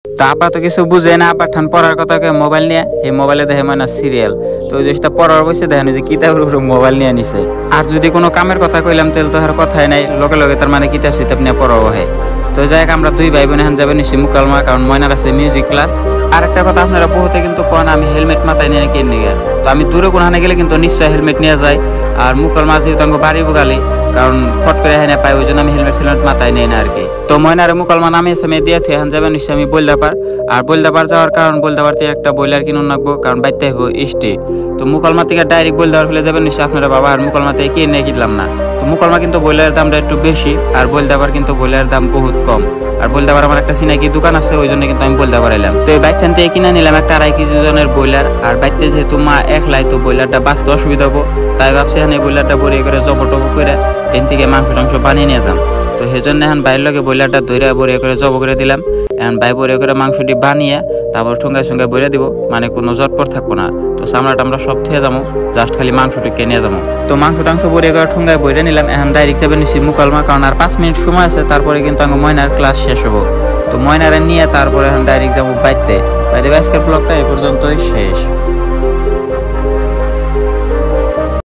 তো আপা তো কিছু বুঝে না, আপা ঠান পড়ার কথা মোবাইল নিয়ে এই মোবাইলে দেখে মানে সিরিয়াল। তো ওই জিনিসটা পড়ার বসে দেখেন যে কিতাবের উপর মোবাইল নিয়ে নিছে। আর যদি কোনো কামের কথা কইলাম তাহলে তো আর কথাই নাই, লগে লগে তার মানে কিতাব সিতাব নিয়ে পড়াবো হয়। তো যাই হোক আমরা দুই ভাই বোন এখন যাবেন নিশ্চয়ই মুকালমা, কারণ ময়নার আছে মিউজিক ক্লাস। আর একটা কথা আপনারা বহুতে কিন্তু কোন আমি হেলমেট মাথায় নিয়ে কিনে নিয়ে, তো আমি দূরে কোনখানে গেলে কিন্তু নিশ্চয়ই হেলমেট নিয়ে যাই। আর মুকালমা যেহেতু আমাকে বাড়ি বুগালি, কারণ ফট করে হ্যাঁ পাই, ওই জন্য আমি হেলমেট সেলমেট মাথায় নেই না আর কি। তো ময়নারে মুকালমা নামে এসে দিয়ে এখন যাবেন নিশ্চয়ই আমি বলদাপার। আর বলদাপার যাওয়ার কারণ বলদাপার থেকে একটা বইলার কিনুন রাখবো, কারণ বাইতে হবো স্টে। তো মুকালমা থেকে ডাইরেক্ট বলদাপার ফেলে যাবেন নিশ্চয়ই আপনারা বাবা। আর মুকালমা থেকে কিনে কিনলাম না। তো মুকালমা কিন্তু বইলারের দামটা একটু বেশি, আর বলদাপার কিন্তু বইলারের দাম বহুত কম। আর বলদাপার আমার একটা সিনাকি দোকান আছে, ওই জন্য কিন্তু আমি বলদাপার এলাম। তো এই বাইকখান থেকে কিনে নিলাম একটা 2.5 কেজি ওজনের বইলার। আর বাইতে যেহেতু মা একলাই, তো বইলারটা বাঁচতে অসুবিধা হবো, তাই ভাবছি এখানে বইলারটা বড়িয়ে করে জব টব করে এন থেকে মাংস টাংস বানিয়ে নিয়ে যাম। তো সেই জন্য এখন বাইরের লগে বইলারটা ধরে বড়িয়ে করে জব করে দিলাম। এখন বাই বড়িয়ে করে মাংসটি বানিয়ে তারপর ঠুঙ্গায় সঙ্গে বইরে দিব, মানে কোনো জটপট থাকবো না। তো চামড়াটা আমরা সব থেকে যাবো, জাস্ট খালি মাংসটিকে নিয়ে যাবো। তো মাংস টাংস বড়িয়ে করে ঠুঙ্গায় বইরে নিলাম। এখন ডাইরেক্ট যাবেন নিচ্ছি মুকালমা, কারণ আর 5 মিনিট সময় আছে, তারপরে কিন্তু আমার ময়নার ক্লাস শেষ হবো। তো ময়নারে নিয়ে তারপরে এখন ডাইরেক্ট যাবো বাইতে। বাইরে আজকের ব্লগটা এই পর্যন্তই শেষ।